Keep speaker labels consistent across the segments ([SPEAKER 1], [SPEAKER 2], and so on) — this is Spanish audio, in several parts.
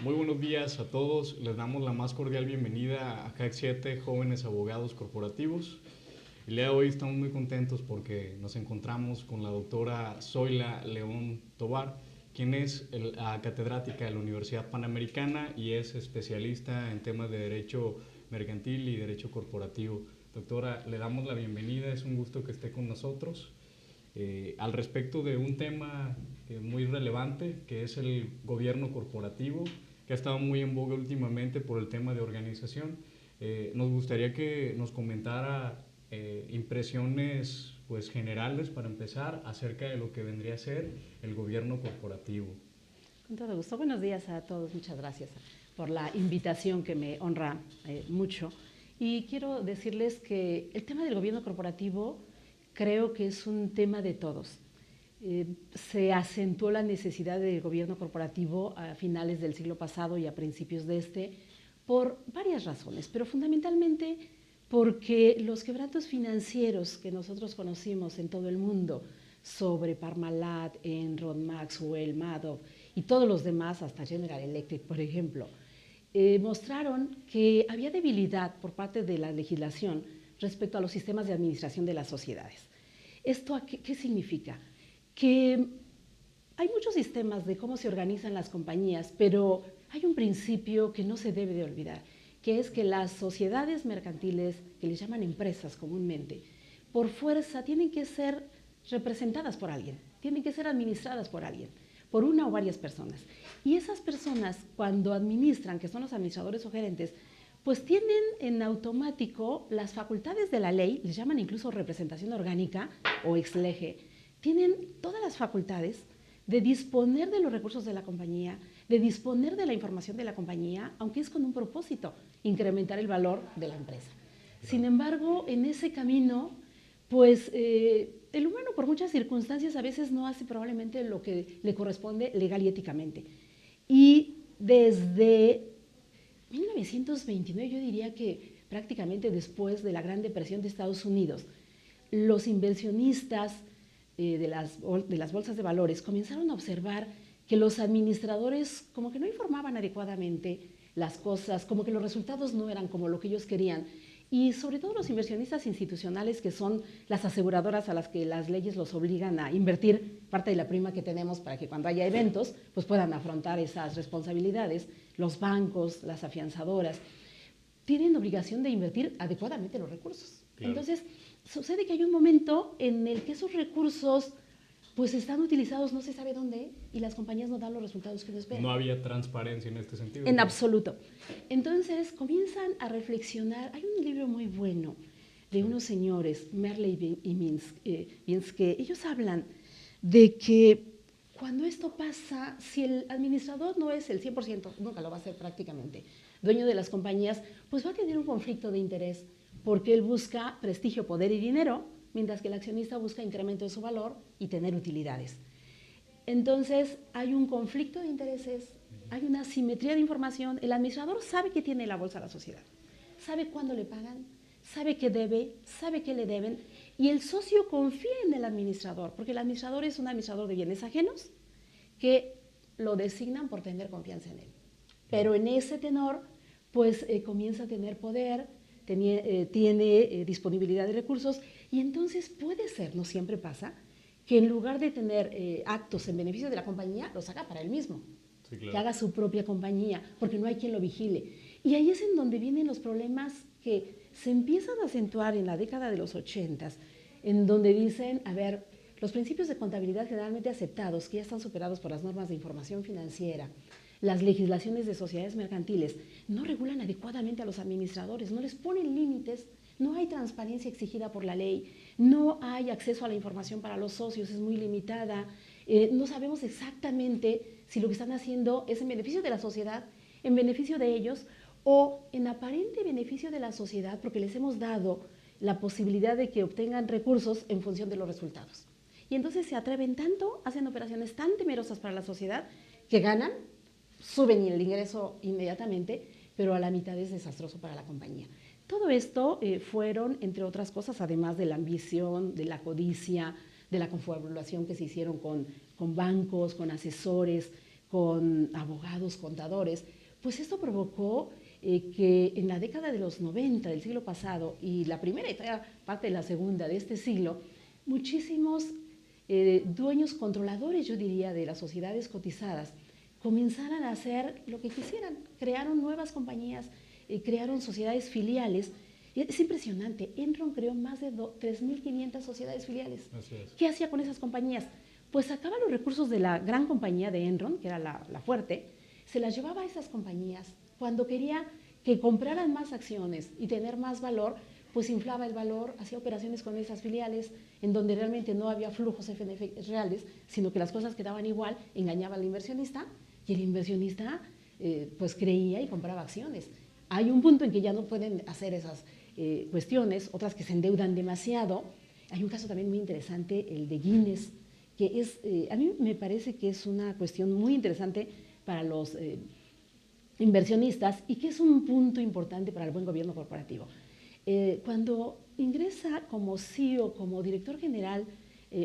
[SPEAKER 1] Muy buenos días a todos. Les damos la más cordial bienvenida a CAC 7 Jóvenes Abogados Corporativos. El día de hoy estamos muy contentos porque nos encontramos con la doctora Zoila León Tovar, quien es la catedrática de la Universidad Panamericana y es especialista en temas de Derecho Mercantil y Derecho Corporativo. Doctora, le damos la bienvenida, es un gusto que esté con nosotros. Al respecto de un tema muy relevante, que es el gobierno corporativo, que ha estado muy en boga últimamente por el tema de organización. Nos gustaría que nos comentara impresiones pues, generales, para empezar, acerca de lo que vendría a ser el gobierno corporativo.
[SPEAKER 2] Con todo gusto. Buenos días a todos. Muchas gracias por la invitación que me honra mucho. Y quiero decirles que el tema del gobierno corporativo creo que es un tema de todos. Se acentuó la necesidad del gobierno corporativo a finales del siglo pasado y a principios de este por varias razones, pero fundamentalmente porque los quebrantos financieros que nosotros conocimos en todo el mundo sobre Parmalat, Enron, Maxwell, Madoff y todos los demás, hasta General Electric, por ejemplo, mostraron que había debilidad por parte de la legislación respecto a los sistemas de administración de las sociedades. ¿Esto qué significa? Que hay muchos sistemas de cómo se organizan las compañías, pero hay un principio que no se debe de olvidar, que es que las sociedades mercantiles, que les llaman empresas comúnmente, por fuerza tienen que ser representadas por alguien, tienen que ser administradas por alguien, por una o varias personas. Y esas personas, cuando administran, que son los administradores o gerentes, pues tienen en automático las facultades de la ley, les llaman incluso representación orgánica o ex lege, tienen todas las facultades de disponer de los recursos de la compañía, de disponer de la información de la compañía, aunque es con un propósito, incrementar el valor de la empresa. Sin embargo, en ese camino, pues el humano por muchas circunstancias a veces no hace probablemente lo que le corresponde legal y éticamente. Y desde 1929, yo diría que prácticamente después de la Gran Depresión de Estados Unidos, los inversionistas de las bolsas de valores comenzaron a observar que los administradores como que no informaban adecuadamente las cosas, como que los resultados no eran como lo que ellos querían. Y sobre todo los inversionistas institucionales, que son las aseguradoras a las que las leyes los obligan a invertir parte de la prima que tenemos para que cuando haya eventos pues puedan afrontar esas responsabilidades. Los bancos, las afianzadoras, tienen obligación de invertir adecuadamente los recursos. Claro. Entonces, sucede que hay un momento en el que esos recursos pues están utilizados no se sabe dónde y las compañías no dan los resultados que uno espera.
[SPEAKER 1] No había transparencia en este sentido.
[SPEAKER 2] En absoluto. Entonces comienzan a reflexionar. Hay un libro muy bueno de unos señores, Merle y Mins, que ellos hablan de que cuando esto pasa, si el administrador no es el 100%, nunca lo va a ser prácticamente, dueño de las compañías, pues va a tener un conflicto de interés porque él busca prestigio, poder y dinero, mientras que el accionista busca incremento de su valor y tener utilidades. Entonces hay un conflicto de intereses, hay una asimetría de información. El administrador sabe que tiene la bolsa a la sociedad, sabe cuándo le pagan, sabe qué debe, sabe qué le deben, y el socio confía en el administrador, porque el administrador es un administrador de bienes ajenos que lo designan por tener confianza en él. Pero en ese tenor, pues comienza a tener poder, tiene disponibilidad de recursos, y entonces puede ser, no siempre pasa, que en lugar de tener actos en beneficio de la compañía, los haga para él mismo. Sí, claro. Que haga su propia compañía, porque no hay quien lo vigile. Y ahí es en donde vienen los problemas que se empiezan a acentuar en la década de los 80, en donde dicen, a ver, los principios de contabilidad generalmente aceptados, que ya están superados por las normas de información financiera, las legislaciones de sociedades mercantiles, no regulan adecuadamente a los administradores, no les ponen límites, no hay transparencia exigida por la ley, no hay acceso a la información para los socios, es muy limitada, no sabemos exactamente si lo que están haciendo es en beneficio de la sociedad, en beneficio de ellos o en aparente beneficio de la sociedad porque les hemos dado la posibilidad de que obtengan recursos en función de los resultados. Y entonces se atreven tanto, hacen operaciones tan temerosas para la sociedad que ganan, suben el ingreso inmediatamente, pero a la mitad es desastroso para la compañía. Todo esto fueron, entre otras cosas, además de la ambición, de la codicia, de la confabulación que se hicieron con bancos, con asesores, con abogados, contadores, pues esto provocó que en la década de los 90 del siglo pasado y la primera y parte de la segunda de este siglo, muchísimos dueños controladores, yo diría, de las sociedades cotizadas, comenzaran a hacer lo que quisieran. Crearon nuevas compañías, crearon sociedades filiales. Es impresionante, Enron creó más de 3.500 sociedades filiales. ¿Qué hacía con esas compañías? Pues sacaba los recursos de la gran compañía de Enron, que era la fuerte, se las llevaba a esas compañías. Cuando quería que compraran más acciones y tener más valor, pues inflaba el valor, hacía operaciones con esas filiales, en donde realmente no había flujos FNF reales, sino que las cosas quedaban igual, engañaba al inversionista, y el inversionista pues creía y compraba acciones. Hay un punto en que ya no pueden hacer esas cuestiones, otras que se endeudan demasiado. Hay un caso también muy interesante, el de Guinness, que es, a mí me parece que es una cuestión muy interesante para los inversionistas y que es un punto importante para el buen gobierno corporativo. Cuando ingresa como CEO, como director general,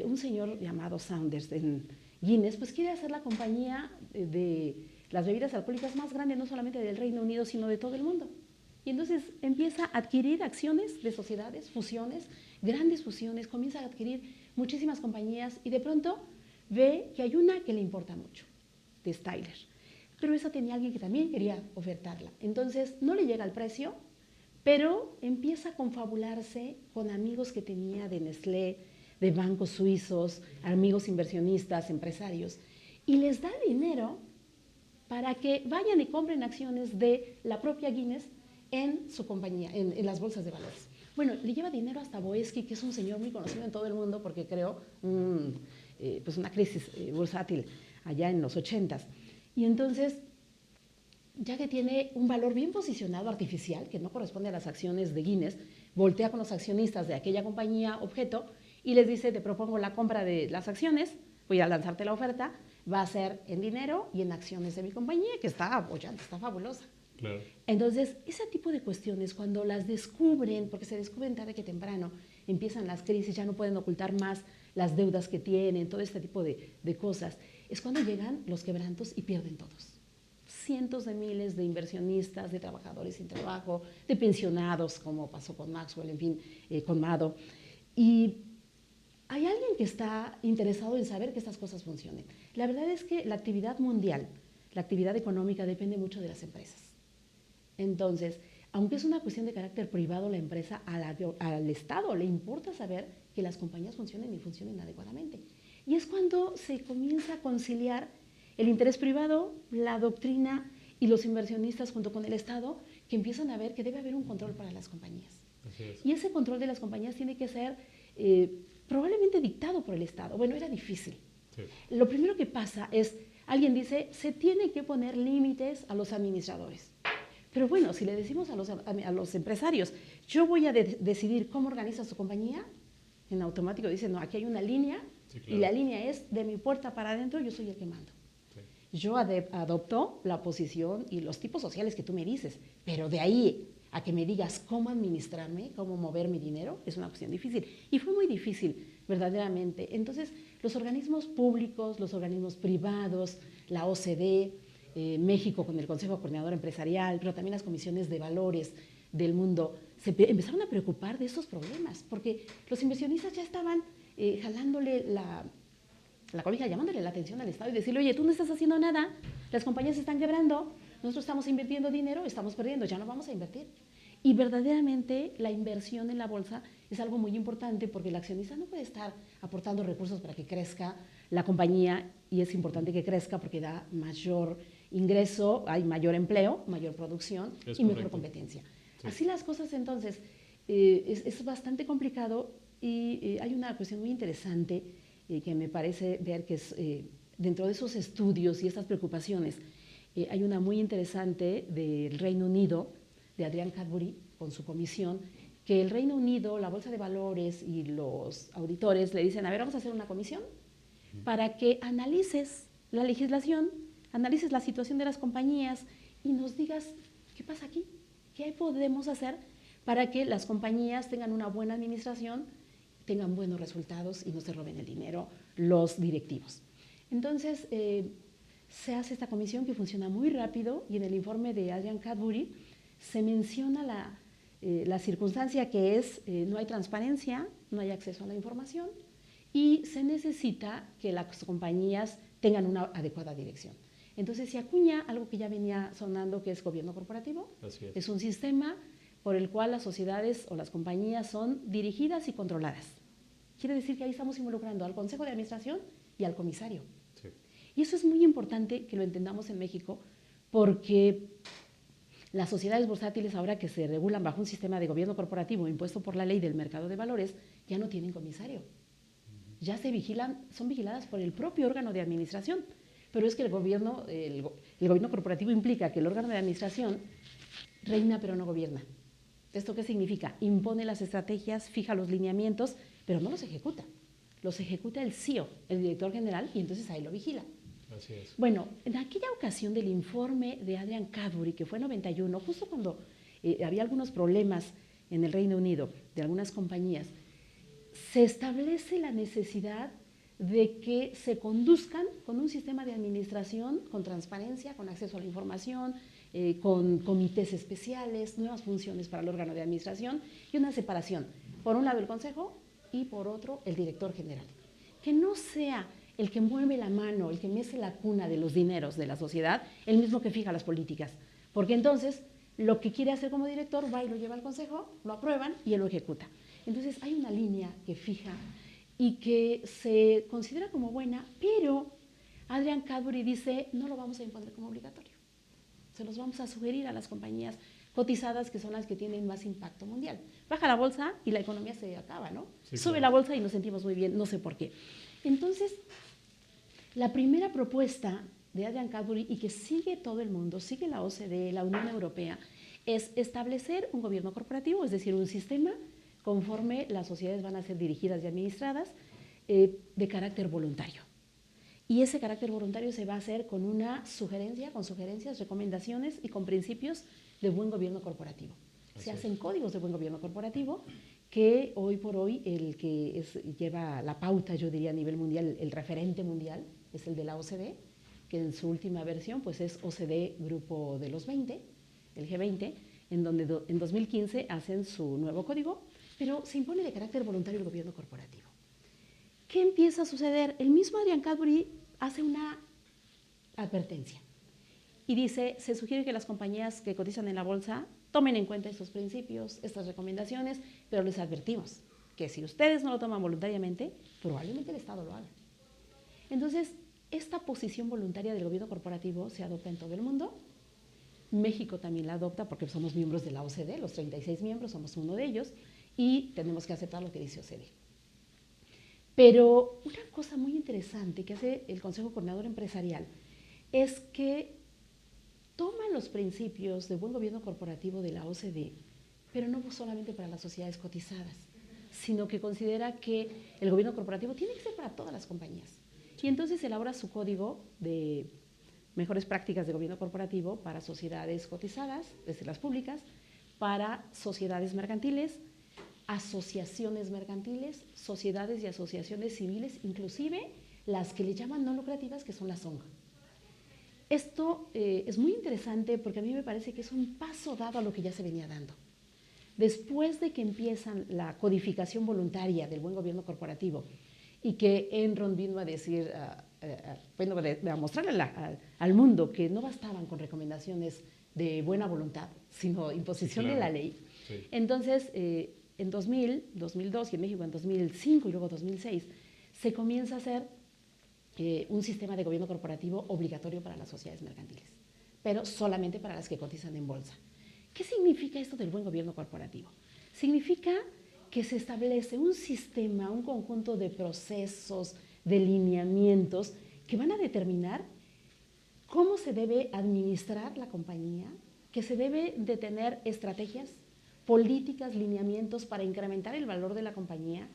[SPEAKER 2] un señor llamado Saunders en Guinness, pues quiere hacer la compañía de las bebidas alcohólicas más grande, no solamente del Reino Unido, sino de todo el mundo. Y entonces empieza a adquirir acciones de sociedades, fusiones, grandes fusiones, comienza a adquirir muchísimas compañías y de pronto ve que hay una que le importa mucho, de Styler. Pero esa tenía alguien que también quería ofertarla. Entonces no le llega al precio, pero empieza a confabularse con amigos que tenía de Nestlé, de bancos suizos, amigos inversionistas, empresarios, y les da dinero para que vayan y compren acciones de la propia Guinness en su compañía, en las bolsas de valores. Bueno, le lleva dinero hasta Boesky, que es un señor muy conocido en todo el mundo porque creó pues una crisis bursátil allá en los 80s. Y entonces, ya que tiene un valor bien posicionado artificial, que no corresponde a las acciones de Guinness, voltea con los accionistas de aquella compañía objeto y les dice, te propongo la compra de las acciones, voy a lanzarte la oferta, va a ser en dinero y en acciones de mi compañía, que está apoyante, está fabulosa.
[SPEAKER 1] Claro.
[SPEAKER 2] Entonces, ese tipo de cuestiones, cuando las descubren, porque se descubren tarde que temprano, empiezan las crisis, ya no pueden ocultar más las deudas que tienen, todo este tipo de cosas, es cuando llegan los quebrantos y pierden todos. Cientos de miles de inversionistas, de trabajadores sin trabajo, de pensionados, como pasó con Maxwell, en fin, con Mado. Y hay alguien que está interesado en saber que estas cosas funcionen. La verdad es que la actividad mundial, la actividad económica depende mucho de las empresas. Entonces, aunque es una cuestión de carácter privado, la empresa, al Estado le importa saber que las compañías funcionen y funcionen adecuadamente. Y es cuando se comienza a conciliar el interés privado, la doctrina y los inversionistas junto con el Estado, que empiezan a ver que debe haber un control para las compañías.
[SPEAKER 1] Así es.
[SPEAKER 2] Y ese control de las compañías tiene que ser probablemente dictado por el Estado. Bueno, era difícil.
[SPEAKER 1] Sí.
[SPEAKER 2] Lo primero que pasa es, alguien dice, se tiene que poner límites a los administradores. Pero bueno, si le decimos a los empresarios, yo voy a decidir cómo organiza su compañía, en automático dicen, no, aquí hay una línea, sí, claro. Y la línea es de mi puerta para adentro, yo soy el que mando. Sí. Yo adopto la posición y los tipos sociales que tú me dices, pero de ahí a que me digas cómo administrarme, cómo mover mi dinero, es una cuestión difícil. Y fue muy difícil, verdaderamente. Entonces, los organismos públicos, los organismos privados, la OCDE, México con el Consejo Coordinador Empresarial, pero también las comisiones de valores del mundo, empezaron a preocupar de estos problemas, porque los inversionistas ya estaban jalándole la cobija, llamándole la atención al Estado y decirle, oye, tú no estás haciendo nada, las compañías se están quebrando, nosotros estamos invirtiendo dinero, estamos perdiendo, ya no vamos a invertir. Y verdaderamente la inversión en la bolsa es algo muy importante porque el accionista no puede estar aportando recursos para que crezca la compañía y es importante que crezca porque da mayor ingreso, hay mayor empleo, mayor producción y mejor competencia. Sí. Así las cosas entonces, es bastante complicado y hay una cuestión muy interesante que me parece ver que es dentro de esos estudios y estas preocupaciones, hay una muy interesante del Reino Unido, de Adrian Cadbury, con su comisión, que el Reino Unido, la Bolsa de Valores y los auditores le dicen, a ver, vamos a hacer una comisión para que analices la legislación, analices la situación de las compañías y nos digas qué pasa aquí, qué podemos hacer para que las compañías tengan una buena administración, tengan buenos resultados y no se roben el dinero los directivos. Entonces, se hace esta comisión que funciona muy rápido y en el informe de Adrian Cadbury se menciona la circunstancia que es no hay transparencia, no hay acceso a la información y se necesita que las compañías tengan una adecuada dirección. Entonces se acuña algo que ya venía sonando, que es gobierno corporativo.
[SPEAKER 1] Así es.
[SPEAKER 2] Es un sistema por el cual las sociedades o las compañías son dirigidas y controladas. Quiere decir que ahí estamos involucrando al Consejo de Administración y al comisario.
[SPEAKER 1] Sí.
[SPEAKER 2] Y eso es muy importante que lo entendamos en México, porque las sociedades bursátiles, ahora que se regulan bajo un sistema de gobierno corporativo impuesto por la ley del mercado de valores, ya no tienen comisario. Ya se vigilan, son vigiladas por el propio órgano de administración. Pero es que el gobierno corporativo implica que el órgano de administración reina pero no gobierna. ¿Esto qué significa? Impone las estrategias, fija los lineamientos, pero no los ejecuta. Los ejecuta el CEO, el director general, y entonces ahí lo vigila.
[SPEAKER 1] Así es.
[SPEAKER 2] Bueno, en aquella ocasión del informe de Adrian Cadbury, que fue en 91, justo cuando había algunos problemas en el Reino Unido de algunas compañías, se establece la necesidad de que se conduzcan con un sistema de administración, con transparencia, con acceso a la información, con comités especiales, nuevas funciones para el órgano de administración y una separación. Por un lado el consejo y por otro el director general. Que no sea el que mueve la mano, el que mece la cuna de los dineros de la sociedad, el mismo que fija las políticas. Porque entonces lo que quiere hacer como director va y lo lleva al consejo, lo aprueban y él lo ejecuta. Entonces hay una línea que fija y que se considera como buena, pero Adrian Cadbury dice, no lo vamos a imponer como obligatorio. Se los vamos a sugerir a las compañías cotizadas, que son las que tienen más impacto mundial. Baja la bolsa y la economía se acaba, ¿no?
[SPEAKER 1] Sí,
[SPEAKER 2] Sube
[SPEAKER 1] claro.
[SPEAKER 2] la bolsa y nos sentimos muy bien, no sé por qué. Entonces, la primera propuesta de Adrian Cadbury, y que sigue todo el mundo, sigue la OCDE, la Unión Europea, es establecer un gobierno corporativo, es decir, un sistema conforme las sociedades van a ser dirigidas y administradas de carácter voluntario. Y ese carácter voluntario se va a hacer con una sugerencia, con sugerencias, recomendaciones y con principios de buen gobierno corporativo. Se hacen códigos de buen gobierno corporativo que hoy por hoy el que lleva la pauta, yo diría a nivel mundial, el referente mundial, es el de la OCDE, que en su última versión pues es OCDE Grupo de los 20, el G20, en donde en 2015 hacen su nuevo código, pero se impone de carácter voluntario el gobierno corporativo. ¿Qué empieza a suceder? El mismo Adrian Cadbury hace una advertencia y dice, se sugiere que las compañías que cotizan en la bolsa tomen en cuenta estos principios, estas recomendaciones, pero les advertimos que si ustedes no lo toman voluntariamente, probablemente el Estado lo haga. Entonces, esta posición voluntaria del gobierno corporativo se adopta en todo el mundo. México también la adopta porque somos miembros de la OCDE, los 36 miembros, somos uno de ellos, y tenemos que aceptar lo que dice OCDE. Pero una cosa muy interesante que hace el Consejo Coordinador Empresarial es que toma los principios de buen gobierno corporativo de la OCDE, pero no solamente para las sociedades cotizadas, sino que considera que el gobierno corporativo tiene que ser para todas las compañías. Y entonces elabora su código de mejores prácticas de gobierno corporativo para sociedades cotizadas, desde las públicas, para sociedades mercantiles, asociaciones mercantiles, sociedades y asociaciones civiles, inclusive las que le llaman no lucrativas, que son las ONG. Esto es muy interesante porque a mí me parece que es un paso dado a lo que ya se venía dando. Después de que empiezan la codificación voluntaria del buen gobierno corporativo y que Enron vino a decir, a mostrarle al mundo que no bastaban con recomendaciones de buena voluntad, sino imposición de la ley.
[SPEAKER 1] Sí.
[SPEAKER 2] Entonces, en 2000, 2002 y en México en 2005 y luego 2006, se comienza a hacer un sistema de gobierno corporativo obligatorio para las sociedades mercantiles, pero solamente para las que cotizan en bolsa. ¿Qué significa esto del buen gobierno corporativo? Significa que se establece un sistema, un conjunto de procesos, de lineamientos que van a determinar cómo se debe administrar la compañía, que se debe de tener estrategias, políticas, lineamientos para incrementar el valor de la compañía,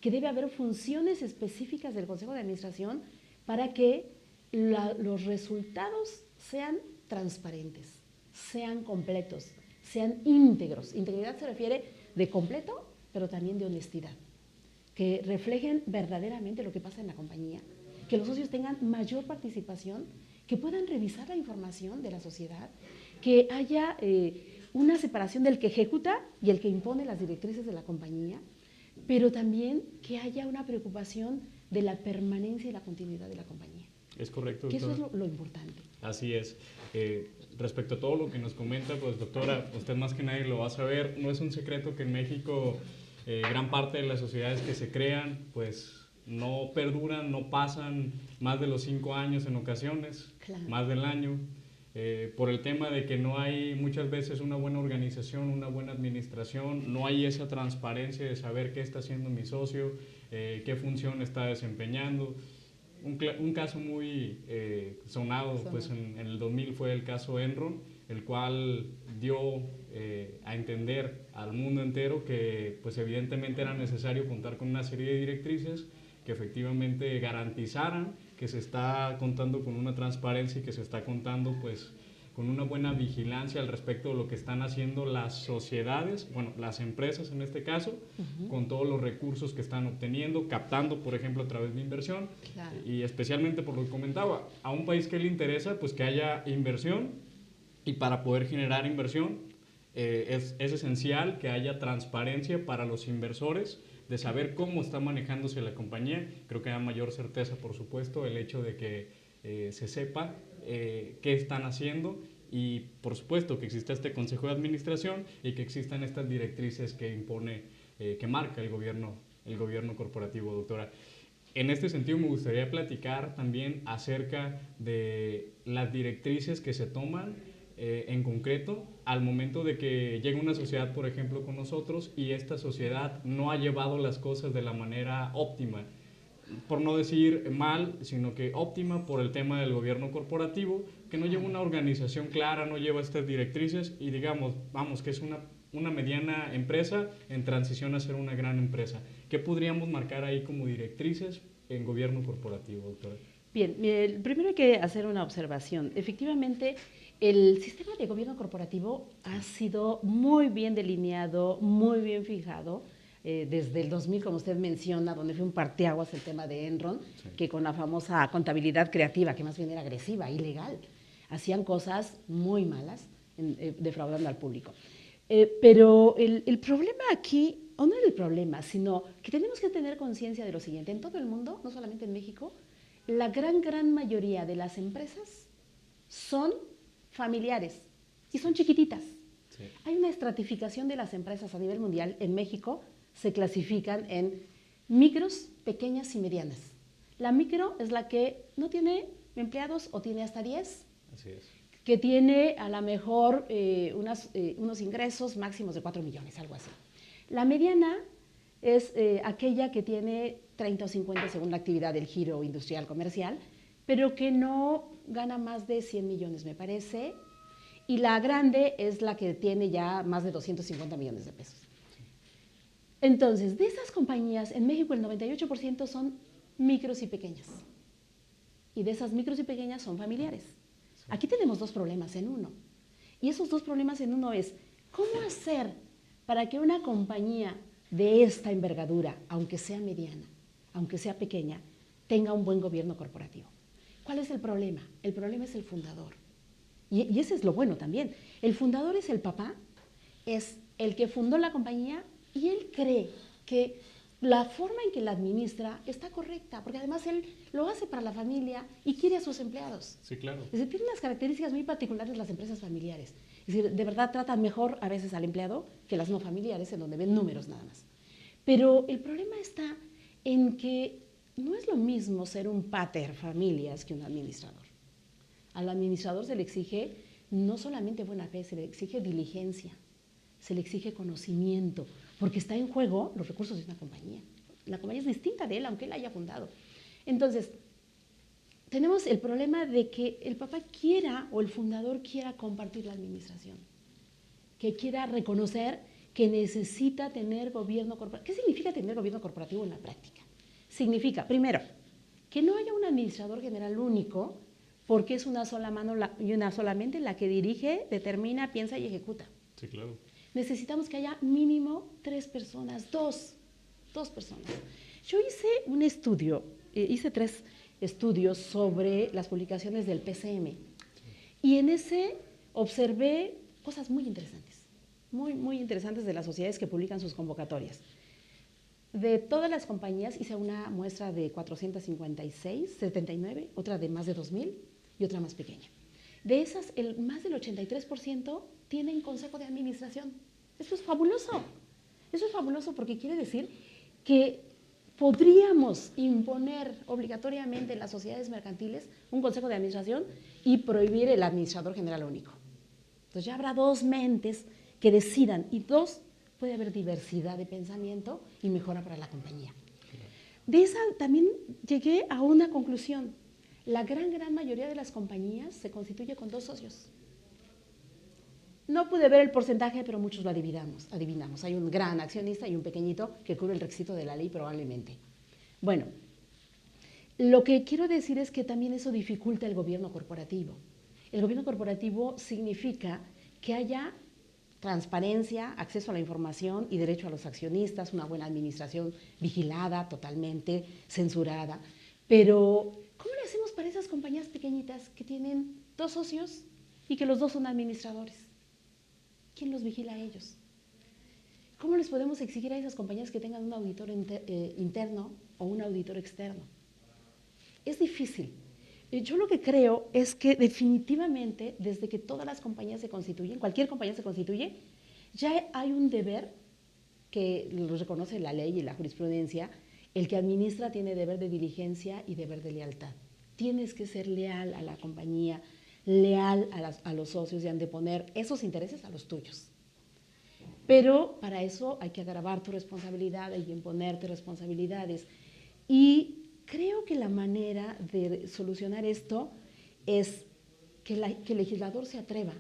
[SPEAKER 2] que debe haber funciones específicas del Consejo de Administración para que los resultados sean transparentes, sean completos, sean íntegros. Integridad se refiere de completo, pero también de honestidad, que reflejen verdaderamente lo que pasa en la compañía, que los socios tengan mayor participación que puedan revisar la información de la sociedad, que haya una separación del que ejecuta y el que impone las directrices de la compañía, pero también que haya una preocupación de la permanencia y la continuidad de la compañía.
[SPEAKER 1] Es correcto,
[SPEAKER 2] que
[SPEAKER 1] doctora.
[SPEAKER 2] eso es lo importante.
[SPEAKER 1] Así es. Respecto a todo lo que nos comenta, pues doctora, usted más que nadie lo va a saber, no es un secreto que en México gran parte de las sociedades que se crean, pues no perduran, no pasan más de los 5 años en ocasiones,
[SPEAKER 2] Claro.
[SPEAKER 1] más del año, por el tema de que no hay muchas veces una buena organización, una buena administración, no hay esa transparencia de saber qué está haciendo mi socio, qué función está desempeñando. Un caso muy sonado pues en el 2000 fue el caso Enron, el cual dio a entender al mundo entero que pues evidentemente era necesario contar con una serie de directrices que efectivamente garantizaran que se está contando con una transparencia y que se está contando pues con una buena vigilancia al respecto de lo que están haciendo las sociedades, bueno, las empresas en este caso, con todos los recursos que están obteniendo, captando, por ejemplo, a través de inversión,
[SPEAKER 2] Claro.
[SPEAKER 1] y especialmente por lo que comentaba, a un país que le interesa, pues que haya inversión, y para poder generar inversión es esencial que haya transparencia para los inversores, de saber cómo está manejándose la compañía. Creo que da mayor certeza, por supuesto, el hecho de que se sepa qué están haciendo y, por supuesto, que exista este consejo de administración y que existan estas directrices que impone, que marca el gobierno corporativo, doctora. En este sentido, me gustaría platicar también acerca de las directrices que se toman en concreto al momento de que llega una sociedad, por ejemplo, con nosotros y esta sociedad no ha llevado las cosas de la manera óptima, por no decir mal, sino que óptima por el tema del gobierno corporativo, que no lleva una organización clara, no lleva estas directrices y digamos, vamos, que es una mediana empresa en transición a ser una gran empresa. ¿Qué podríamos marcar ahí como directrices en gobierno corporativo, doctora?
[SPEAKER 2] Bien, primero hay que hacer una observación. Efectivamente, el sistema de gobierno corporativo ha sido muy bien delineado, muy bien fijado, desde el 2000, como usted menciona, donde fue un parteaguas el tema de Enron, sí, que con la famosa contabilidad creativa, que más bien era agresiva, ilegal, hacían cosas muy malas, defraudando al público. Pero el problema aquí, o no es el problema, sino que tenemos que tener conciencia de lo siguiente. En todo el mundo, no solamente en México, la gran mayoría de las empresas son familiares y son chiquititas. Sí. Hay una estratificación de las empresas a nivel mundial. En México se clasifican en micros, pequeñas y medianas. La micro es la que no tiene empleados o tiene hasta 10.
[SPEAKER 1] Así es.
[SPEAKER 2] Que tiene a lo mejor unos ingresos máximos de 4 millones, algo así. La mediana es aquella que tiene 30 o 50 según la actividad del giro industrial comercial, pero que no gana más de 100 millones, me parece. Y la grande es la que tiene ya más de 250 millones de pesos. Entonces, de esas compañías, en México el 98% son micros y pequeñas. Y de esas micros y pequeñas son familiares. Aquí tenemos dos problemas en uno. Y esos dos problemas en uno es, ¿cómo hacer para que una compañía de esta envergadura, aunque sea mediana, aunque sea pequeña, tenga un buen gobierno corporativo? ¿Cuál es el problema? El problema es el fundador. Y ese es lo bueno también. El fundador es el papá, es el que fundó la compañía y él cree que la forma en que la administra está correcta, porque además él lo hace para la familia y quiere a sus empleados.
[SPEAKER 1] Sí, claro.
[SPEAKER 2] Es decir, tienen unas características muy particulares las empresas familiares. Es decir, de verdad tratan mejor a veces al empleado que las no familiares, en donde ven números nada más. Pero el problema está en que no es lo mismo ser un pater familias que un administrador. Al administrador se le exige no solamente buena fe, se le exige diligencia, se le exige conocimiento, porque está en juego los recursos de una compañía. La compañía es distinta de él, aunque él haya fundado. Entonces, tenemos el problema de que el papá quiera o el fundador quiera compartir la administración, que quiera reconocer que necesita tener gobierno corporativo. ¿Qué significa tener gobierno corporativo en la práctica? Significa, primero, que no haya un administrador general único, porque es una sola mano y una sola mente la que dirige, determina, piensa y ejecuta.
[SPEAKER 1] Sí, claro.
[SPEAKER 2] Necesitamos que haya mínimo 3 personas, dos personas. Yo hice un estudio, hice 3 estudios sobre las publicaciones del PCM. Y en ese observé cosas muy interesantes, muy interesantes de las sociedades que publican sus convocatorias. De todas las compañías hice una muestra de 456, 79, otra de más de 2,000 y otra más pequeña. De esas, más del 83% tienen consejo de administración. Eso es fabuloso. Eso es fabuloso porque quiere decir que podríamos imponer obligatoriamente en las sociedades mercantiles un consejo de administración y prohibir el administrador general único. Entonces ya habrá dos mentes que decidan y dos, puede haber diversidad de pensamiento y mejora para la compañía. De esa también llegué a una conclusión. La gran mayoría de las compañías se constituye con 2 socios. No pude ver el porcentaje, pero muchos lo adivinamos. Hay un gran accionista y un pequeñito que cubre el requisito de la ley probablemente. Bueno, lo que quiero decir es que también eso dificulta el gobierno corporativo. El gobierno corporativo significa que haya transparencia, acceso a la información y derecho a los accionistas, una buena administración vigilada, totalmente censurada. Pero, ¿cómo le hacemos para esas compañías pequeñitas que tienen 2 socios y que los 2 son administradores? ¿Quién los vigila a ellos? ¿Cómo les podemos exigir a esas compañías que tengan un auditor interno o un auditor externo? Es difícil. Yo lo que creo es que definitivamente desde que todas las compañías se constituyen, cualquier compañía se constituye, ya hay un deber que lo reconoce la ley y la jurisprudencia. El que administra tiene deber de diligencia y deber de lealtad. Tienes que ser leal a la compañía, leal a los socios y anteponer esos intereses a los tuyos. Pero para eso hay que agravar tu responsabilidad, hay que imponerte responsabilidades. Y creo que la manera de solucionar esto es que el legislador se atreva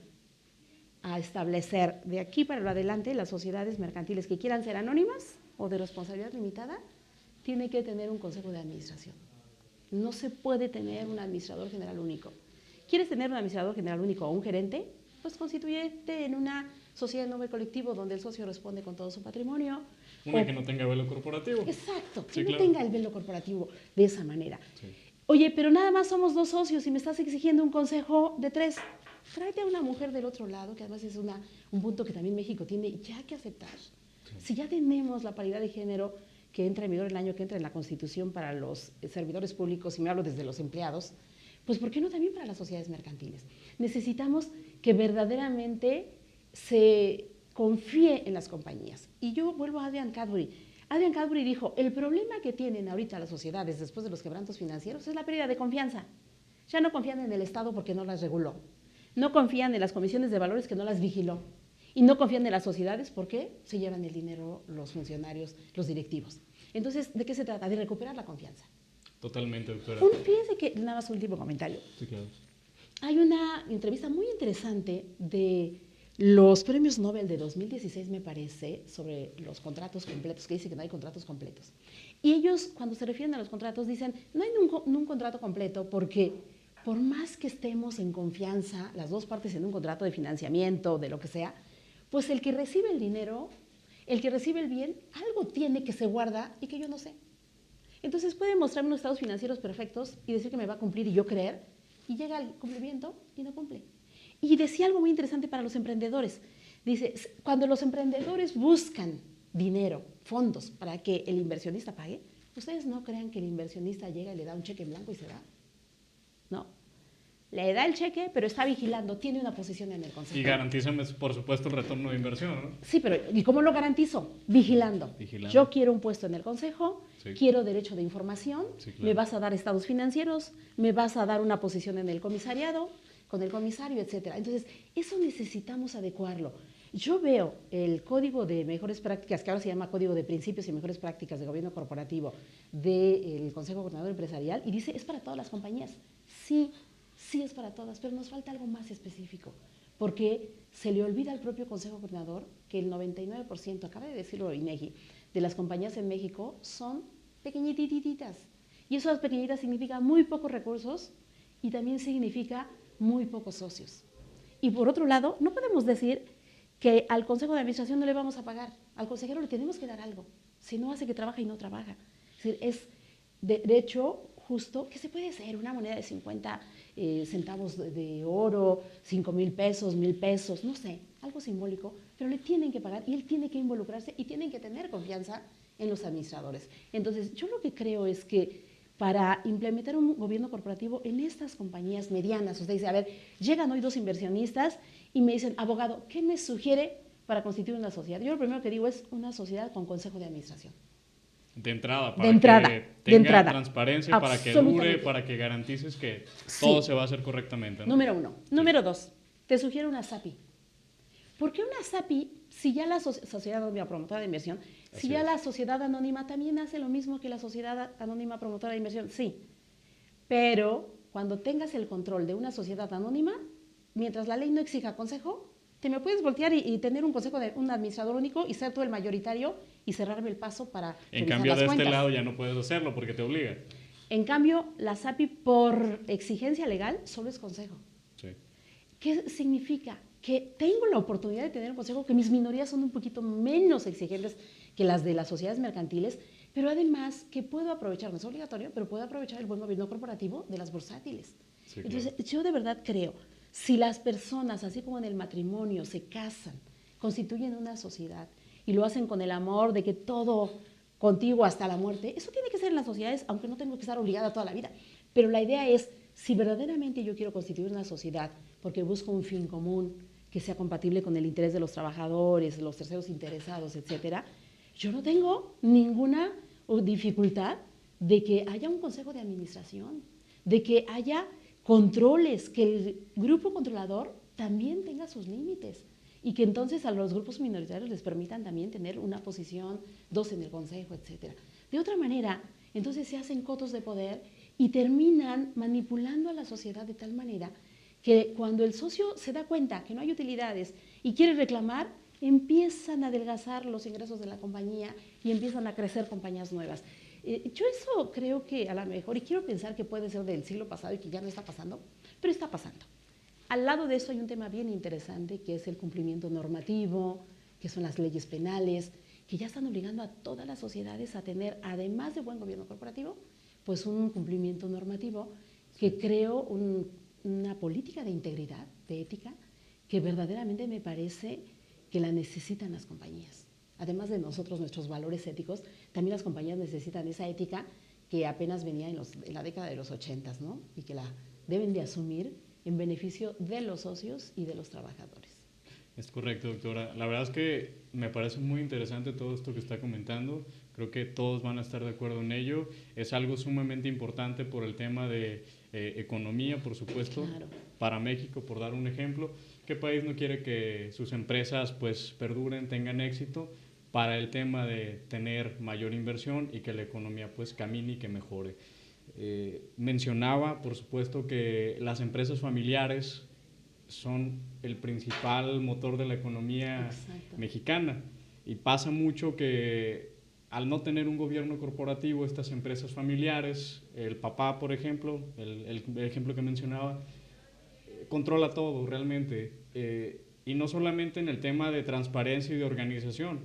[SPEAKER 2] a establecer de aquí para lo adelante las sociedades mercantiles que quieran ser anónimas o de responsabilidad limitada, tiene que tener un consejo de administración. No se puede tener un administrador general único. ¿Quieres tener un administrador general único o un gerente? Pues constitúyete en una sociedad de nombre colectivo donde el socio responde con todo su patrimonio.
[SPEAKER 1] Una que no tenga velo corporativo.
[SPEAKER 2] Exacto,
[SPEAKER 1] Sí,
[SPEAKER 2] que no
[SPEAKER 1] claro.
[SPEAKER 2] tenga el velo corporativo de esa manera.
[SPEAKER 1] Sí.
[SPEAKER 2] Oye, pero nada más somos 2 socios y me estás exigiendo un consejo de 3. Tráete a una mujer del otro lado, que además es un punto que también México tiene ya que aceptar. Sí. Si ya tenemos la paridad de género que entra en vigor el año que entra en la Constitución para los servidores públicos, y me hablo desde los empleados, pues ¿por qué no también para las sociedades mercantiles? Necesitamos que verdaderamente se confíe en las compañías. Y yo vuelvo a Adrian Cadbury. Adrian Cadbury dijo, el problema que tienen ahorita las sociedades después de los quebrantos financieros es la pérdida de confianza. Ya no confían en el Estado porque no las reguló. No confían en las comisiones de valores que no las vigiló. Y no confían en las sociedades porque se llevan el dinero los funcionarios, los directivos. Entonces, ¿de qué se trata? De recuperar la confianza.
[SPEAKER 1] Totalmente, doctora.
[SPEAKER 2] Fíjense que, nada más un último comentario.
[SPEAKER 1] Sí, claro.
[SPEAKER 2] Hay una entrevista muy interesante de los premios Nobel de 2016, me parece, sobre los contratos completos, que dice que no hay contratos completos. Y ellos, cuando se refieren a los contratos, dicen, no hay un contrato completo porque por más que estemos en confianza, las 2 partes en un contrato de financiamiento, de lo que sea, pues el que recibe el dinero, el que recibe el bien, algo tiene que se guarda y que yo no sé. Entonces puede mostrarme unos estados financieros perfectos y decir que me va a cumplir y yo creer, y llega el cumplimiento y no cumple. Y decía algo muy interesante para los emprendedores. Dice, cuando los emprendedores buscan dinero, fondos, para que el inversionista pague, ustedes no crean que el inversionista llega y le da un cheque en blanco y se va. No. Le da el cheque, pero está vigilando, tiene una posición en el consejo.
[SPEAKER 1] Y garantízame, por supuesto, el retorno de inversión, ¿no?
[SPEAKER 2] Sí, pero ¿y cómo lo garantizo? Vigilando. Yo quiero un puesto en el consejo, sí. Quiero derecho de información, sí, claro. Me vas a dar estados financieros, me vas a dar una posición en el comisariado, con el comisario, etcétera. Entonces, eso necesitamos adecuarlo. Yo veo el Código de Mejores Prácticas, que ahora se llama Código de Principios y Mejores Prácticas de Gobierno Corporativo del Consejo Coordinador Empresarial, y dice, es para todas las compañías. Sí, sí es para todas, pero nos falta algo más específico, porque se le olvida al propio Consejo Coordinador que el 99%, acaba de decirlo INEGI, de las compañías en México son pequeñititas. Y eso, las pequeñitas, significa muy pocos recursos y también significa muy pocos socios. Y por otro lado, no podemos decir que al Consejo de Administración no le vamos a pagar. Al consejero le tenemos que dar algo, si no hace que trabaje y no trabaja. Es decir, de hecho, justo que se puede hacer una moneda de 50 centavos de oro, 5,000 pesos, 1,000 pesos, no sé, algo simbólico, pero le tienen que pagar y él tiene que involucrarse y tienen que tener confianza en los administradores. Entonces, yo lo que creo es que para implementar un gobierno corporativo en estas compañías medianas, usted dice, a ver, llegan hoy 2 inversionistas y me dicen, abogado, ¿qué me sugiere para constituir una sociedad? Yo lo primero que digo es una sociedad con consejo de administración.
[SPEAKER 1] De entrada, para que tenga transparencia, para que dure, para que garantices que todo se va a hacer correctamente, ¿no?
[SPEAKER 2] Número 1. Sí. Número 2, te sugiero una SAPI. ¿Por qué una SAPI, si ya la Sociedad Anónima Promotora de Inversión, si ya la Sociedad Anónima también hace lo mismo que la Sociedad Anónima Promotora de Inversión? Sí, pero cuando tengas el control de una sociedad anónima, mientras la ley no exija consejo, te me puedes voltear y tener un consejo de un administrador único y ser tú el mayoritario y cerrarme el paso para
[SPEAKER 1] en cambio de este lado ya no puedes hacerlo porque te obliga.
[SPEAKER 2] En cambio, la SAPI por exigencia legal solo es consejo.
[SPEAKER 1] Sí.
[SPEAKER 2] ¿Qué significa? Que tengo la oportunidad de tener un consejo, que mis minorías son un poquito menos exigentes que las de las sociedades mercantiles, pero además que puedo aprovechar, no es obligatorio, pero puedo aprovechar el buen gobierno corporativo de las bursátiles. Sí, entonces, claro, yo de verdad creo, si las personas, así como en el matrimonio, se casan, constituyen una sociedad y lo hacen con el amor de que todo contigo hasta la muerte, eso tiene que ser en las sociedades, aunque no tengo que estar obligada toda la vida. Pero la idea es, si verdaderamente yo quiero constituir una sociedad porque busco un fin común, que sea compatible con el interés de los trabajadores, los terceros interesados, etcétera, yo no tengo ninguna dificultad de que haya un consejo de administración, de que haya controles, que el grupo controlador también tenga sus límites y que entonces a los grupos minoritarios les permitan también tener una posición, 2 en el consejo, etcétera. De otra manera, entonces se hacen cotos de poder y terminan manipulando a la sociedad de tal manera que cuando el socio se da cuenta que no hay utilidades y quiere reclamar, empiezan a adelgazar los ingresos de la compañía y empiezan a crecer compañías nuevas. Yo eso creo que a lo mejor, y quiero pensar que puede ser del siglo pasado y que ya no está pasando, pero está pasando. Al lado de eso hay un tema bien interesante que es el cumplimiento normativo, que son las leyes penales, que ya están obligando a todas las sociedades a tener, además de buen gobierno corporativo, pues un cumplimiento normativo que creo una política de integridad, de ética, que verdaderamente me parece que la necesitan las compañías. Además de nosotros, nuestros valores éticos, también las compañías necesitan esa ética que apenas venía en la década de los 80, ¿no? Y que la deben de asumir en beneficio de los socios y de los trabajadores.
[SPEAKER 1] Es correcto, doctora. La verdad es que me parece muy interesante todo esto que está comentando. Creo que todos van a estar de acuerdo en ello. Es algo sumamente importante por el tema de economía, por supuesto, claro, para México, por dar un ejemplo. ¿Qué país no quiere que sus empresas pues perduren, tengan éxito para el tema de tener mayor inversión y que la economía pues camine y que mejore? Mencionaba, por supuesto, que las empresas familiares son el principal motor de la economía mexicana y pasa mucho que al no tener un gobierno corporativo, estas empresas familiares, el papá, por ejemplo, el ejemplo que mencionaba, controla todo realmente, y no solamente en el tema de transparencia y de organización.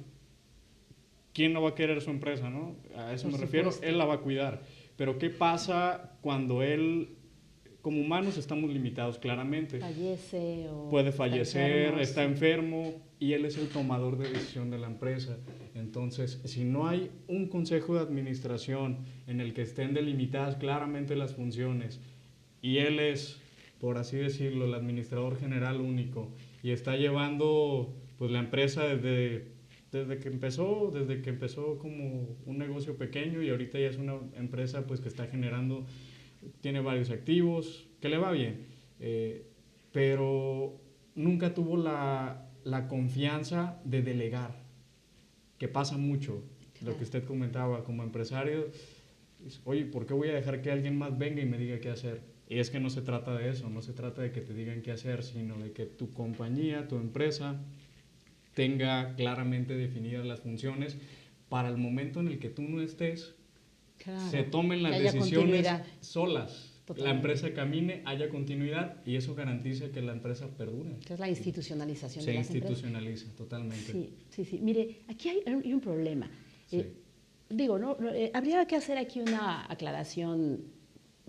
[SPEAKER 1] ¿Quién no va a querer su empresa, no? A eso me refiero, él la va a cuidar. Pero ¿qué pasa cuando él, como humanos estamos limitados claramente?
[SPEAKER 2] Fallece o
[SPEAKER 1] puede fallecer, está enfermo y él es el tomador de decisión de la empresa. Entonces, si no hay un consejo de administración en el que estén delimitadas claramente las funciones y él es, por así decirlo, el administrador general único y está llevando pues la empresa desde que empezó como un negocio pequeño y ahorita ya es una empresa pues que está generando, tiene varios activos, que le va bien, pero nunca tuvo la confianza de delegar, que pasa mucho, lo que usted comentaba como empresario, oye, ¿por qué voy a dejar que alguien más venga y me diga qué hacer? Y es que no se trata de eso, no se trata de que te digan qué hacer, sino de que tu compañía, tu empresa, tenga claramente definidas las funciones para el momento en el que tú no estés, claro, se tomen las decisiones solas. Totalmente. La empresa camine, haya continuidad y eso garantiza que la empresa perdure.
[SPEAKER 2] Que es la institucionalización de las empresas.
[SPEAKER 1] Se institucionaliza totalmente.
[SPEAKER 2] Sí. Mire, aquí hay un problema. Sí. Digo, habría que hacer aquí una aclaración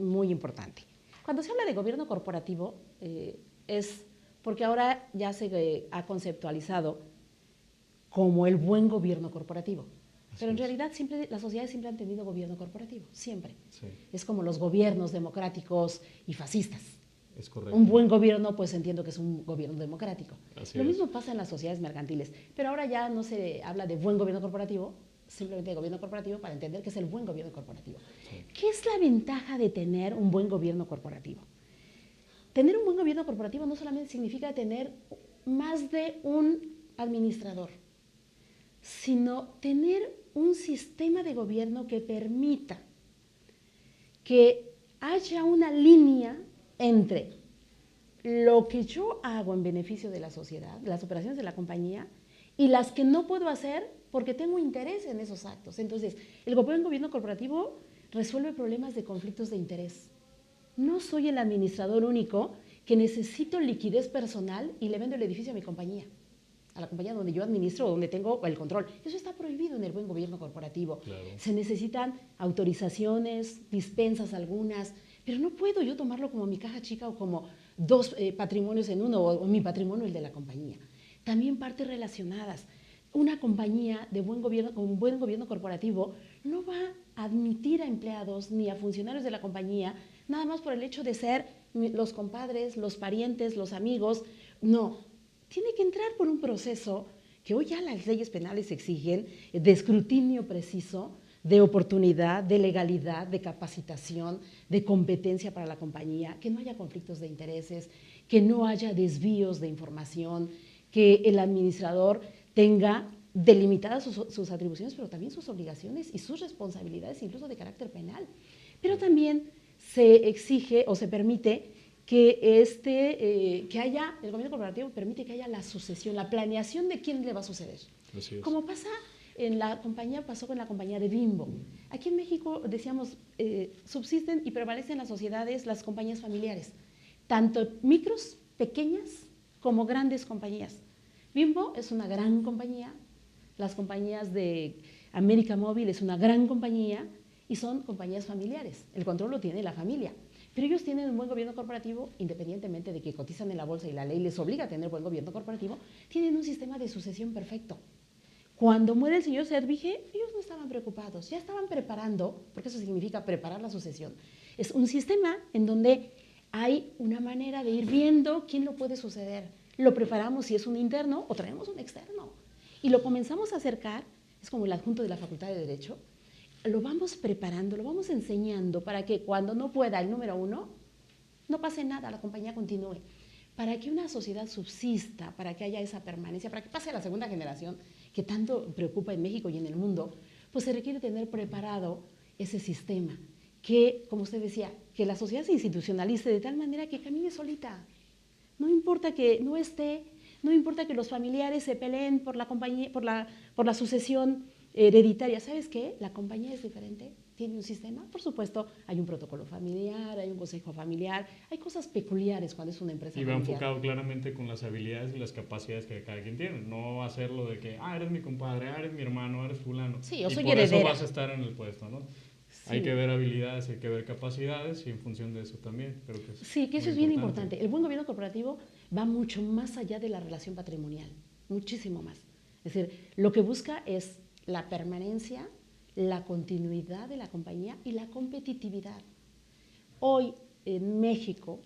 [SPEAKER 2] muy importante. Cuando se habla de gobierno corporativo, es porque ahora ya se ha conceptualizado como el buen gobierno corporativo. Pero en realidad siempre, las sociedades siempre han tenido gobierno corporativo, siempre. Sí. Es como los gobiernos democráticos y fascistas.
[SPEAKER 1] Es correcto.
[SPEAKER 2] Un buen gobierno, pues entiendo que es un gobierno democrático. Lo mismo pasa en las sociedades mercantiles, pero ahora ya no se habla de buen gobierno corporativo, simplemente de gobierno corporativo para entender qué es el buen gobierno corporativo. Sí. ¿Qué es la ventaja de tener un buen gobierno corporativo? Tener un buen gobierno corporativo no solamente significa tener más de un administrador, sino tener un sistema de gobierno que permita que haya una línea entre lo que yo hago en beneficio de la sociedad, las operaciones de la compañía, y las que no puedo hacer porque tengo interés en esos actos. Entonces, el buen gobierno corporativo resuelve problemas de conflictos de interés. No soy el administrador único que necesito liquidez personal y le vendo el edificio a mi compañía, a la compañía donde yo administro o donde tengo el control. Eso está prohibido en el buen gobierno corporativo. Claro. Se necesitan autorizaciones, dispensas algunas, pero no puedo yo tomarlo como mi caja chica o como dos patrimonios en uno o mi patrimonio el de la compañía. También partes relacionadas. Una compañía de buen gobierno, con un buen gobierno corporativo no va a admitir a empleados ni a funcionarios de la compañía nada más por el hecho de ser los compadres, los parientes, los amigos. No, tiene que entrar por un proceso que hoy ya las leyes penales exigen, de escrutinio preciso, de oportunidad, de legalidad, de capacitación, de competencia para la compañía, que no haya conflictos de intereses, que no haya desvíos de información, que el administrador tenga delimitadas sus atribuciones, pero también sus obligaciones y sus responsabilidades, incluso de carácter penal. Pero también se exige o se permite que haya, el gobierno corporativo permite que haya la sucesión, la planeación de quién le va a suceder. Como pasa pasó con la compañía de Bimbo. Aquí en México, decíamos, subsisten y prevalecen en las sociedades las compañías familiares, tanto micros, pequeñas, como grandes compañías. Bimbo es una gran compañía, las compañías de América Móvil es una gran compañía y son compañías familiares. El control lo tiene la familia. Pero ellos tienen un buen gobierno corporativo, independientemente de que cotizan en la bolsa y la ley les obliga a tener buen gobierno corporativo, tienen un sistema de sucesión perfecto. Cuando muere el señor Servige, ellos no estaban preocupados, ya estaban preparando, porque eso significa preparar la sucesión. Es un sistema en donde hay una manera de ir viendo quién lo puede suceder. Lo preparamos si es un interno o traemos un externo. Y lo comenzamos a acercar, es como el adjunto de la Facultad de Derecho, lo vamos preparando, lo vamos enseñando para que cuando no pueda el número uno, no pase nada, la compañía continúe. Para que una sociedad subsista, para que haya esa permanencia, para que pase a la segunda generación, que tanto preocupa en México y en el mundo, pues se requiere tener preparado ese sistema, que, como usted decía, que la sociedad se institucionalice de tal manera que camine solita. No importa que no esté, no importa que los familiares se peleen por la compañía, por la sucesión hereditaria. ¿Sabes qué? La compañía es diferente, tiene un sistema. Por supuesto, hay un protocolo familiar, hay un consejo familiar, hay cosas peculiares cuando es una empresa familiar.
[SPEAKER 1] Y va enfocado claramente con las habilidades y las capacidades que cada quien tiene. No hacerlo de que, eres mi compadre, eres mi hermano, eres fulano.
[SPEAKER 2] Sí, yo soy
[SPEAKER 1] por
[SPEAKER 2] heredera.
[SPEAKER 1] eso vas a estar en el puesto, ¿no? Sí. Hay que ver habilidades, hay que ver capacidades y en función de eso también. Creo que
[SPEAKER 2] sí, que eso es bien importante. El buen gobierno corporativo va mucho más allá de la relación patrimonial, muchísimo más. Es decir, lo que busca es la permanencia, la continuidad de la compañía y la competitividad. Hoy en México,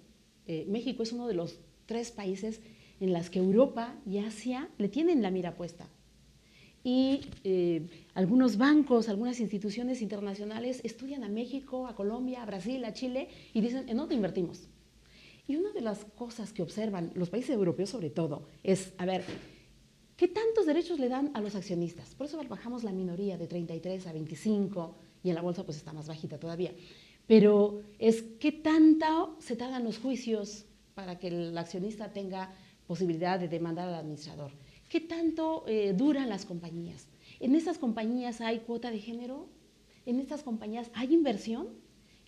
[SPEAKER 2] México es uno de los 3 países en los que Europa y Asia le tienen la mira puesta. Y algunos bancos, algunas instituciones internacionales estudian a México, a Colombia, a Brasil, a Chile y dicen, ¿en dónde invertimos? Y una de las cosas que observan los países europeos sobre todo es, a ver, ¿qué tantos derechos le dan a los accionistas? Por eso bajamos la minoría de 33 a 25 y en la bolsa pues está más bajita todavía. Pero es qué tanto se tardan los juicios para que el accionista tenga posibilidad de demandar al administrador. ¿Qué tanto duran las compañías? ¿En estas compañías hay cuota de género? ¿En estas compañías hay inversión?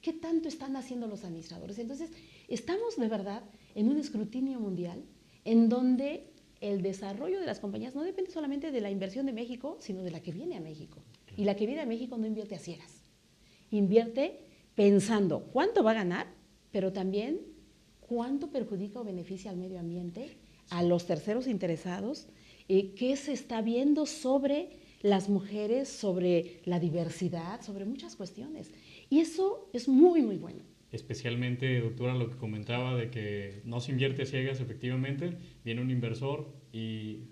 [SPEAKER 2] ¿Qué tanto están haciendo los administradores? Entonces, estamos de verdad en un escrutinio mundial en donde el desarrollo de las compañías no depende solamente de la inversión de México, sino de la que viene a México. Y la que viene a México no invierte a ciegas. Invierte pensando cuánto va a ganar, pero también cuánto perjudica o beneficia al medio ambiente, a los terceros interesados, qué se está viendo sobre las mujeres, sobre la diversidad, sobre muchas cuestiones. Y eso es muy, muy bueno.
[SPEAKER 1] Especialmente, doctora, lo que comentaba de que no se invierte a ciegas, efectivamente, viene un inversor y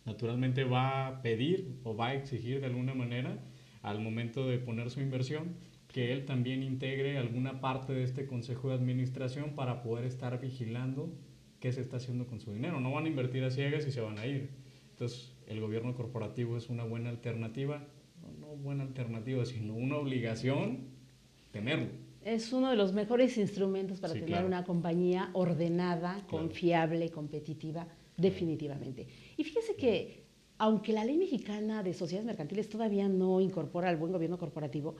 [SPEAKER 1] naturalmente va a pedir o va a exigir de alguna manera al momento de poner su inversión que él también integre alguna parte de este consejo de administración para poder estar vigilando qué se está haciendo con su dinero. No van a invertir a ciegas y se van a ir. Entonces, el gobierno corporativo es una buena alternativa, no buena alternativa, sino una obligación tenerlo.
[SPEAKER 2] Es uno de los mejores instrumentos para tener
[SPEAKER 1] claro.
[SPEAKER 2] una compañía ordenada, confiable, competitiva, definitivamente. Y fíjese que, aunque la ley mexicana de sociedades mercantiles todavía no incorpora al buen gobierno corporativo,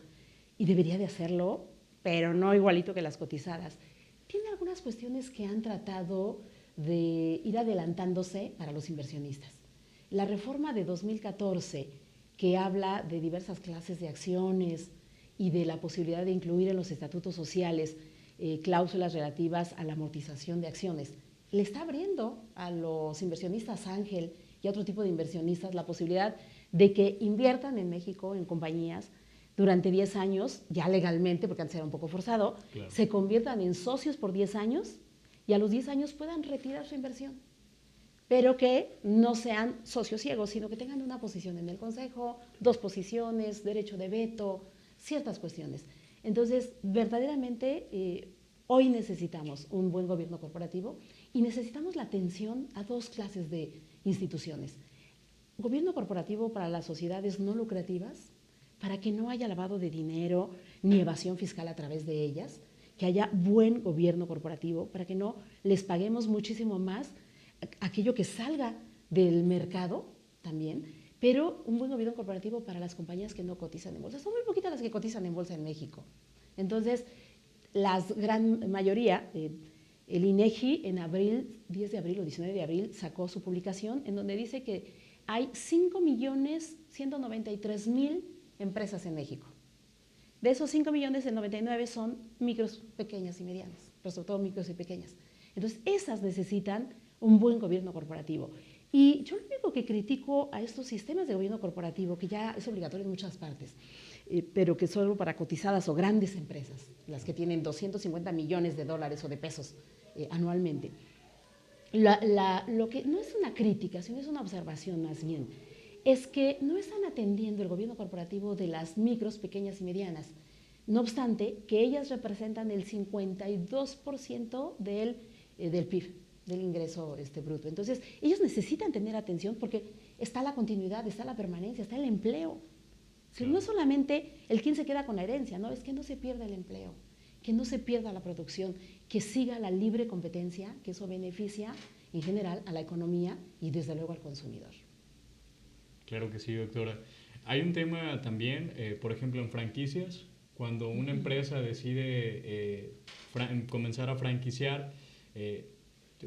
[SPEAKER 2] y debería de hacerlo, pero no igualito que las cotizadas, tiene algunas cuestiones que han tratado de ir adelantándose para los inversionistas. La reforma de 2014, que habla de diversas clases de acciones y de la posibilidad de incluir en los estatutos sociales cláusulas relativas a la amortización de acciones, le está abriendo a los inversionistas ángel y a otro tipo de inversionistas la posibilidad de que inviertan en México en compañías durante 10 años, ya legalmente, porque antes era un poco forzado, claro, se conviertan en socios por 10 años y a los 10 años puedan retirar su inversión. Pero que no sean socios ciegos, sino que tengan una posición en el consejo, 2 posiciones, derecho de veto, ciertas cuestiones. Entonces, verdaderamente, hoy necesitamos un buen gobierno corporativo y necesitamos la atención a 2 clases de instituciones. Gobierno corporativo para las sociedades no lucrativas, para que no haya lavado de dinero ni evasión fiscal a través de ellas, que haya buen gobierno corporativo, para que no les paguemos muchísimo más aquello que salga del mercado también, pero un buen gobierno corporativo para las compañías que no cotizan en bolsa. Son muy poquitas las que cotizan en bolsa en México. Entonces, la gran mayoría, el INEGI en abril, 10 de abril o 19 de abril, sacó su publicación en donde dice que hay 5.193.000 empresas en México. De esos 5 millones, el 99 son micros, pequeñas y medianas, pero sobre todo micros y pequeñas. Entonces, esas necesitan un buen gobierno corporativo. Y yo lo único que critico a estos sistemas de gobierno corporativo, que ya es obligatorio en muchas partes, pero que solo para cotizadas o grandes empresas, las que tienen 250 millones de dólares o de pesos anualmente. Lo que no es una crítica, sino es una observación más bien, es que no están atendiendo el gobierno corporativo de las micros, pequeñas y medianas. No obstante, que ellas representan el 52% del PIB, del ingreso bruto. Entonces, ellos necesitan tener atención porque está la continuidad, está la permanencia, está el empleo. No es solamente el quien se queda con la herencia, no, es que no se pierda el empleo, que no se pierda la producción, que siga la libre competencia, que eso beneficia en general a la economía y desde luego al consumidor.
[SPEAKER 1] Claro que sí, doctora. Hay un tema también, por ejemplo, en franquicias, cuando una empresa decide comenzar a franquiciar,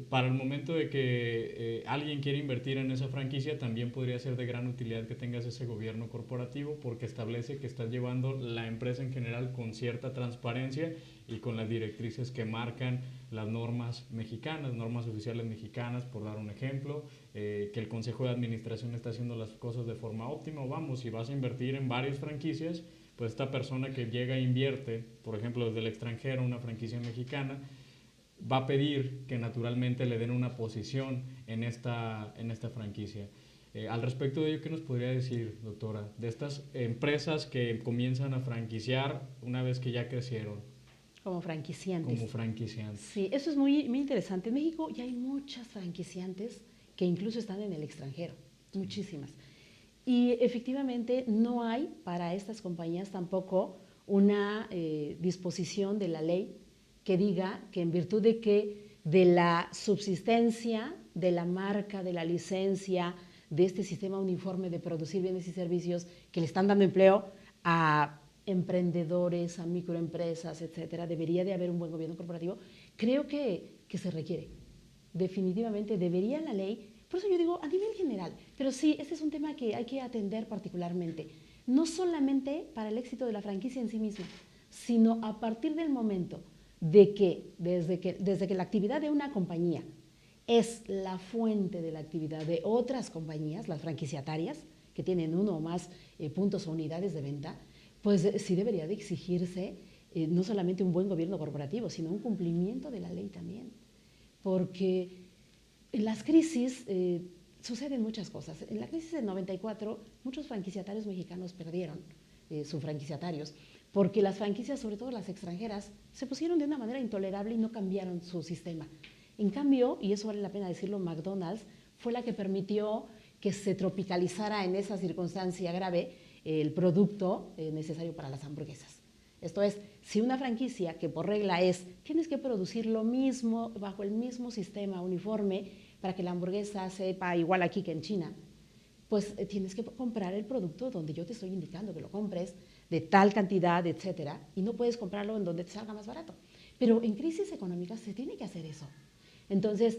[SPEAKER 1] para el momento de que alguien quiere invertir en esa franquicia, también podría ser de gran utilidad que tengas ese gobierno corporativo porque establece que estás llevando la empresa en general con cierta transparencia y con las directrices que marcan las normas mexicanas, normas oficiales mexicanas, por dar un ejemplo, que el Consejo de Administración está haciendo las cosas de forma óptima. Vamos, si vas a invertir en varias franquicias, pues esta persona que llega e invierte, por ejemplo, desde el extranjero, una franquicia mexicana, va a pedir que naturalmente le den una posición en esta franquicia. Al respecto de ello, ¿qué nos podría decir, doctora, de estas empresas que comienzan a franquiciar una vez que ya crecieron?
[SPEAKER 2] Como franquiciantes.
[SPEAKER 1] Como franquiciantes.
[SPEAKER 2] Sí, eso es muy, muy interesante. En México ya hay muchas franquiciantes que incluso están en el extranjero, muchísimas. Y efectivamente no hay para estas compañías tampoco una disposición de la ley que diga que en virtud de que de la subsistencia, de la marca, de la licencia, de este sistema uniforme de producir bienes y servicios que le están dando empleo a emprendedores, a microempresas, etcétera, debería de haber un buen gobierno corporativo. Creo que se requiere. Definitivamente debería la ley, por eso yo digo a nivel general, pero sí, este es un tema que hay que atender particularmente, no solamente para el éxito de la franquicia en sí misma, sino a partir del momento de que, desde que la actividad de una compañía es la fuente de la actividad de otras compañías, las franquiciatarias, que tienen uno o más puntos o unidades de venta, pues sí debería de exigirse no solamente un buen gobierno corporativo, sino un cumplimiento de la ley también. Porque en las crisis suceden muchas cosas. En la crisis del 94, muchos franquiciatarios mexicanos perdieron sus franquiciatarios, porque las franquicias, sobre todo las extranjeras, se pusieron de una manera intolerable y no cambiaron su sistema. En cambio, y eso vale la pena decirlo, McDonald's fue la que permitió que se tropicalizara en esa circunstancia grave el producto necesario para las hamburguesas. Esto es, si una franquicia que por regla es, tienes que producir lo mismo, bajo el mismo sistema uniforme, para que la hamburguesa sepa igual aquí que en China, pues tienes que comprar el producto donde yo te estoy indicando que lo compres, de tal cantidad, etcétera, y no puedes comprarlo en donde te salga más barato. Pero en crisis económicas se tiene que hacer eso. Entonces,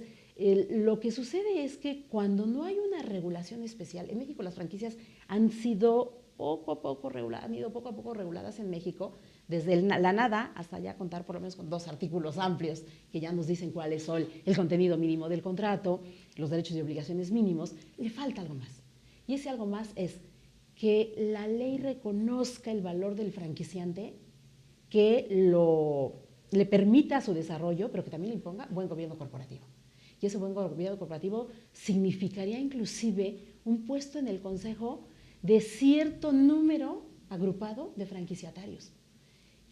[SPEAKER 2] lo que sucede es que cuando no hay una regulación especial, en México las franquicias han sido poco a poco reguladas en México, desde la nada hasta ya contar por lo menos con 2 artículos amplios que ya nos dicen cuáles son el contenido mínimo del contrato, los derechos y obligaciones mínimos. Le falta algo más. Y ese algo más es que la ley reconozca el valor del franquiciante, que le permita su desarrollo, pero que también le imponga buen gobierno corporativo. Y ese buen gobierno corporativo significaría inclusive un puesto en el consejo de cierto número agrupado de franquiciatarios.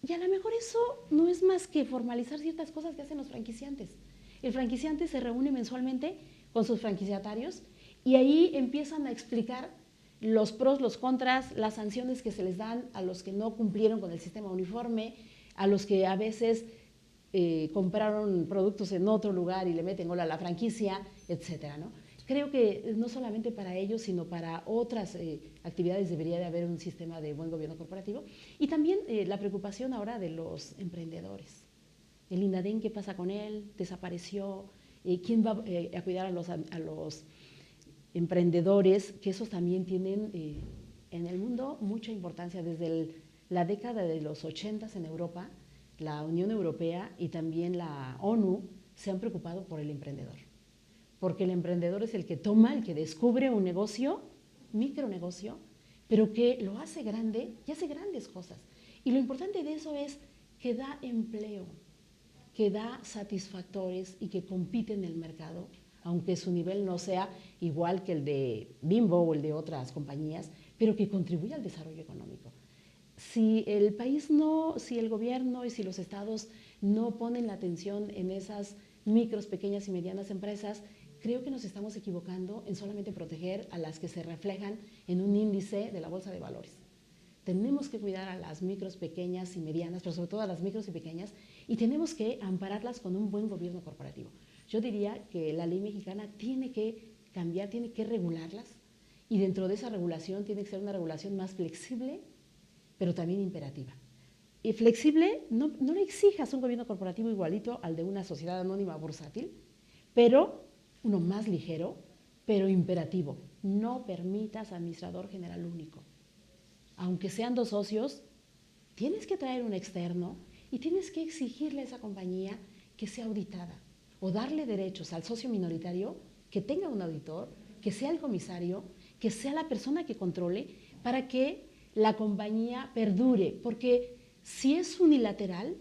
[SPEAKER 2] Y a lo mejor eso no es más que formalizar ciertas cosas que hacen los franquiciantes. El franquiciante se reúne mensualmente con sus franquiciatarios y ahí empiezan a explicar los pros, los contras, las sanciones que se les dan a los que no cumplieron con el sistema uniforme, a los que a veces compraron productos en otro lugar y le meten gol a la franquicia, etcétera, ¿no? Creo que no solamente para ellos, sino para otras actividades debería de haber un sistema de buen gobierno corporativo. Y también la preocupación ahora de los emprendedores. El INADEM, ¿qué pasa con él? ¿Desapareció? ¿Quién va a cuidar a los emprendedores? Que esos también tienen en el mundo mucha importancia. Desde la década de los 80 en Europa, la Unión Europea y también la ONU se han preocupado por el emprendedor. Porque el emprendedor es el que toma, el que descubre un negocio, micronegocio, pero que lo hace grande y hace grandes cosas. Y lo importante de eso es que da empleo, que da satisfactores y que compite en el mercado, aunque su nivel no sea igual que el de Bimbo o el de otras compañías, pero que contribuye al desarrollo económico. Si el país no, si el gobierno y si los estados no ponen la atención en esas micros, pequeñas y medianas empresas, creo que nos estamos equivocando en solamente proteger a las que se reflejan en un índice de la bolsa de valores. Tenemos que cuidar a las micros, pequeñas y medianas, pero sobre todo a las micros y pequeñas, y tenemos que ampararlas con un buen gobierno corporativo. Yo diría que la ley mexicana tiene que cambiar, tiene que regularlas, y dentro de esa regulación tiene que ser una regulación más flexible, pero también imperativa. Y flexible, no le exijas un gobierno corporativo igualito al de una sociedad anónima bursátil, pero uno más ligero, pero imperativo. No permitas administrador general único. Aunque sean 2 socios, tienes que traer un externo y tienes que exigirle a esa compañía que sea auditada o darle derechos al socio minoritario, que tenga un auditor, que sea el comisario, que sea la persona que controle para que la compañía perdure. Porque si es unilateral,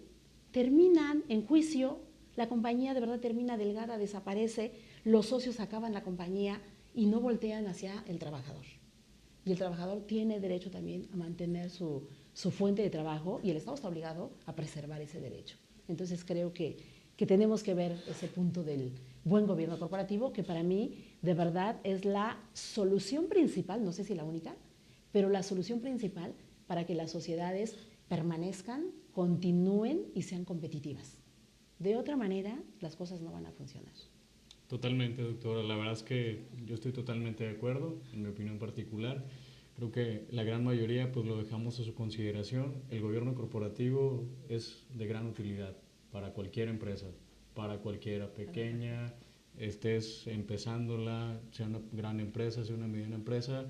[SPEAKER 2] terminan en juicio, la compañía de verdad termina delgada, desaparece, los socios acaban la compañía y no voltean hacia el trabajador. Y el trabajador tiene derecho también a mantener su fuente de trabajo y el Estado está obligado a preservar ese derecho. Entonces creo que tenemos que ver ese punto del buen gobierno corporativo, que para mí de verdad es la solución principal, no sé si la única, pero la solución principal para que las sociedades permanezcan, continúen y sean competitivas. De otra manera, las cosas no van a funcionar.
[SPEAKER 1] Totalmente, doctora. La verdad es que yo estoy totalmente de acuerdo, en mi opinión particular. Creo que la gran mayoría pues lo dejamos a su consideración. El gobierno corporativo es de gran utilidad para cualquier empresa, para cualquiera, pequeña, estés empezándola, sea una gran empresa, sea una mediana empresa.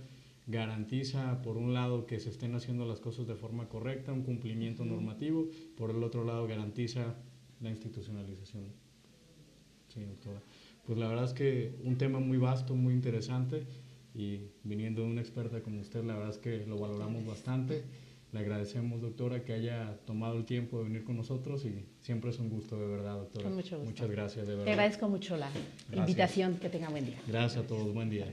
[SPEAKER 1] garantiza, por un lado, que se estén haciendo las cosas de forma correcta, un cumplimiento normativo, por el otro lado, garantiza la institucionalización. Sí, doctora. Pues la verdad es que un tema muy vasto, muy interesante, y viniendo de una experta como usted, la verdad es que lo valoramos bastante. Le agradecemos, doctora, que haya tomado el tiempo de venir con nosotros, y siempre es un gusto, de verdad, doctora.
[SPEAKER 2] Con mucho gusto.
[SPEAKER 1] Muchas gracias, de verdad.
[SPEAKER 2] Te agradezco mucho la invitación. Que tenga buen día.
[SPEAKER 1] Gracias a todos. Buen día.